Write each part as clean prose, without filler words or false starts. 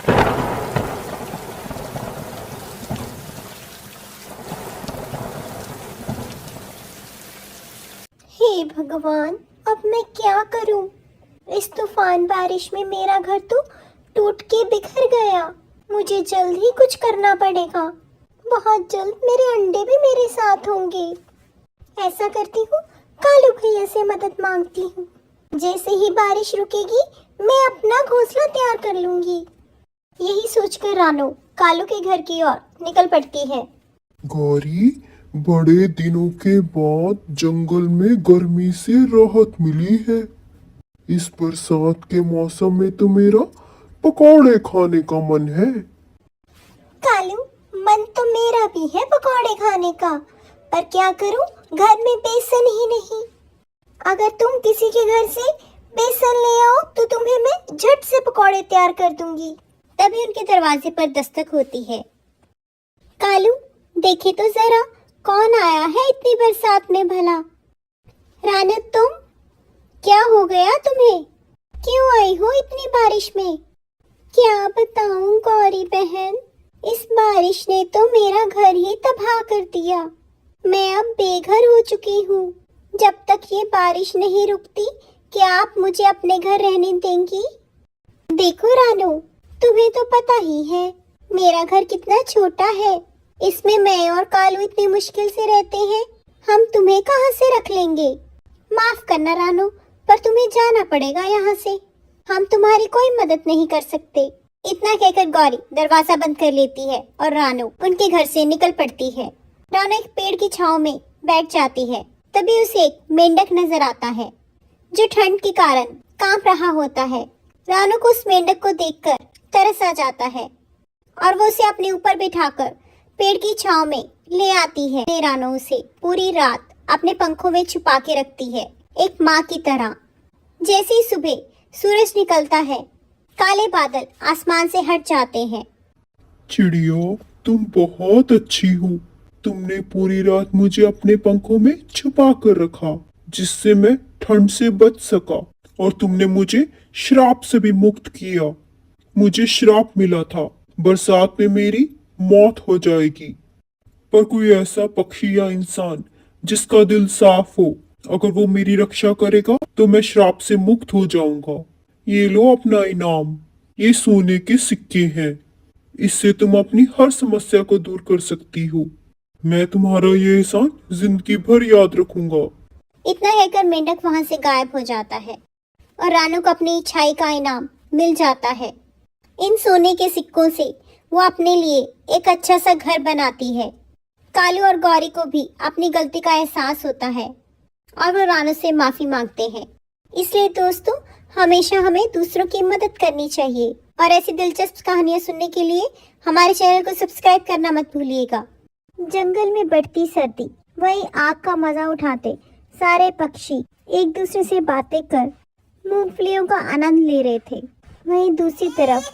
हे भगवान, अब मैं क्या करूं? इस तूफान बारिश में मेरा घर तो टूट के बिखर गया। मुझे जल्द ही कुछ करना पड़ेगा। बहुत जल्द मेरे अंडे भी मेरे साथ होंगे। ऐसा करती हूँ, कालू भैया से मदद मांगती हूँ। जैसे ही बारिश रुकेगी, मैं अपना घोंसला तैयार कर लूंगी। यही सोचकर रानो कालू के घर की ओर निकल पड़ती है। गौरी, बड़े दिनों के बाद जंगल में गर्मी से राहत मिली है। इस बरसात के मौसम में तो मेरा पकौड़े खाने का मन है। कालू, मन तो मेरा भी है पकौड़े खाने का, पर क्या करूं, घर में बेसन ही नहीं। अगर तुम किसी के घर से बेसन ले आओ तो तुम्हें मैं झट से पकौड़े तैयार कर दूंगी। तभी उनके दरवाजे पर दस्तक होती है। कालू, देखे तो जरा कौन आया है इतनी बरसात में भला। रानू, तुम क्या हो गया तुम्हें? क्यों आई हो इतनी बारिश में? क्या बताऊं गौरी बहन, इस बारिश ने तो मेरा घर ही तबाह कर दिया। मैं अब बेघर हो चुकी हूँ। जब तक ये बारिश नहीं रुकती, क्या आप मुझे अपने घर रहने देंगी? देखो रानू, तुम्हें तो पता ही है मेरा घर कितना छोटा है। इसमें मैं और कालू इतनी मुश्किल से रहते हैं। हम तुम्हें कहाँ से रख लेंगे? माफ करना रानू, पर तुम्हें जाना पड़ेगा यहाँ से। हम तुम्हारी कोई मदद नहीं कर सकते। इतना कहकर गौरी दरवाजा बंद कर लेती है और रानू उनके घर से निकल पड़ती है। रानू एक पेड़ की छांव में बैठ जाती है। तभी उसे एक मेंढक नजर आता है जो ठंड के कारण कांप रहा होता है। रानू को उस मेंढक को देखकर तरस आ जाता है और वो उसे अपने ऊपर बिठाकर पेड़ की छांव में ले आती है। रानू उसे पूरी रात अपने पंखों में छुपा के रखती है, एक माँ की तरह। जैसे ही सुबह सूरज निकलता है, काले बादल आसमान से हट जाते हैं। चिड़िया, तुम बहुत अच्छी हो। तुमने पूरी रात मुझे अपने पंखों में छुपा कर रखा, जिससे मैं ठंड से बच सका, और तुमने मुझे श्राप से भी मुक्त किया। मुझे श्राप मिला था बरसात में मेरी मौत हो जाएगी, पर कोई ऐसा पक्षी या इंसान जिसका दिल साफ हो, अगर वो मेरी रक्षा करेगा तो मैं श्राप से मुक्त हो जाऊंगा। ये लो अपना इनाम। ये सोने के सिक्के हैं। इससे तुम अपनी हर समस्या को दूर कर सकती हो। मैं तुम्हारा ये एहसान जिंदगी भर याद रखूंगा। इतना कहकर मेंढक वहां से गायब हो जाता है और रानू को अपनी इच्छाई का इनाम मिल जाता है। इन सोने के सिक्कों से वो अपने लिए एक अच्छा सा घर बनाती है। कालू और गौरी को भी अपनी गलती का एहसास होता है और वो रानू से माफी मांगते हैं। इसलिए दोस्तों, हमेशा हमें दूसरों की मदद करनी चाहिए और ऐसी दिलचस्प कहानियां सुनने के लिए हमारे चैनल को सब्सक्राइब करना मत भूलिएगा। जंगल में बढ़ती सर्दी, वही आग का मजा उठाते सारे पक्षी एक दूसरे से बातें कर मूंगफलियों का आनंद ले रहे थे। वहीं दूसरी तरफ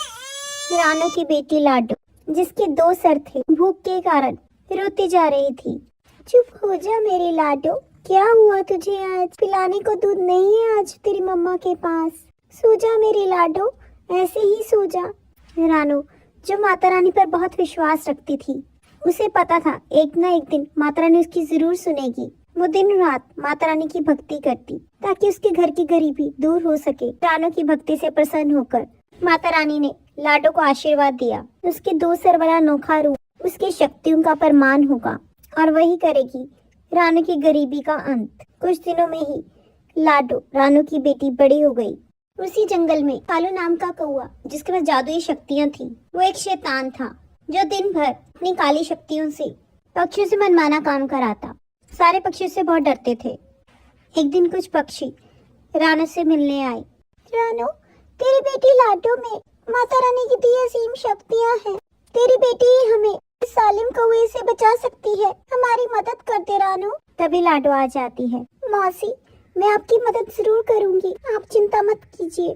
रानू की बेटी लाडो, जिसके 2 सर थे, भूख के कारण रोती जा रही थी। चुप हो जा मेरी लाडो, क्या हुआ तुझे? आज पिलाने को दूध नहीं है आज तेरी मम्मा के पास। सो जा मेरी लाडो, ऐसे ही सो जा। रानू, जो माता रानी पर बहुत विश्वास रखती थी, उसे पता था एक ना एक दिन माता रानी उसकी जरूर सुनेगी। वो दिन रात माता रानी की भक्ति करती ताकि उसके घर की गरीबी दूर हो सके। रानू की भक्ति से प्रसन्न होकर माता रानी ने लाडो को आशीर्वाद दिया। उसके 2 सर वाला अनोखा रूप उसकी शक्तियों का प्रमाण होगा और वही करेगी रानू की गरीबी का अंत। कुछ दिनों में ही लाडो, रानू की बेटी, बड़ी हो गई। उसी जंगल में कालू नाम का कौआ, जिसके पास जादुई शक्तियां थी, वो एक शैतान था जो दिन भर अपनी काली शक्तियों से पक्षियों से मनमाना काम कराता। सारे पक्षी उससे बहुत डरते थे। एक दिन कुछ पक्षी रानू से मिलने आए। रानू, तेरी बेटी लाडो में माता रानी की दी असीम शक्तियां हैं। तेरी बेटी ही हमें इस सालिम कौवे से बचा सकती है। हमारी मदद कर दे रानू। तभी लाडो आ जाती है। मौसी, मैं आपकी मदद जरूर करूंगी, आप चिंता मत कीजिए।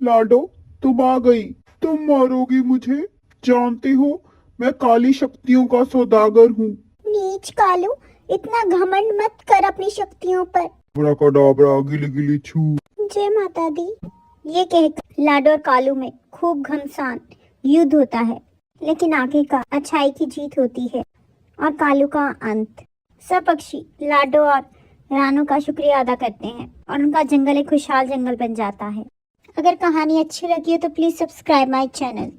लाडो, तुम आ गई। तुम मारोगी मुझे। जानते हो, मैं काली शक्तियों का सौदागर हूँ। नीच कालू, इतना घमंड मत कर अपनी शक्तियों पर। बड़ा कड़ाबड़ा गिली गिली छू। जय माता दी। ये कहकर लाडो और कालू में खूब घमसान युद्ध होता है, लेकिन आखिरकार अच्छाई की जीत होती है और कालू का अंत। सब पक्षी लाडो और रानू का शुक्रिया अदा करते हैं और उनका जंगल एक खुशहाल जंगल बन जाता है। अगर कहानी अच्छी लगी हो तो प्लीज सब्सक्राइब माय चैनल।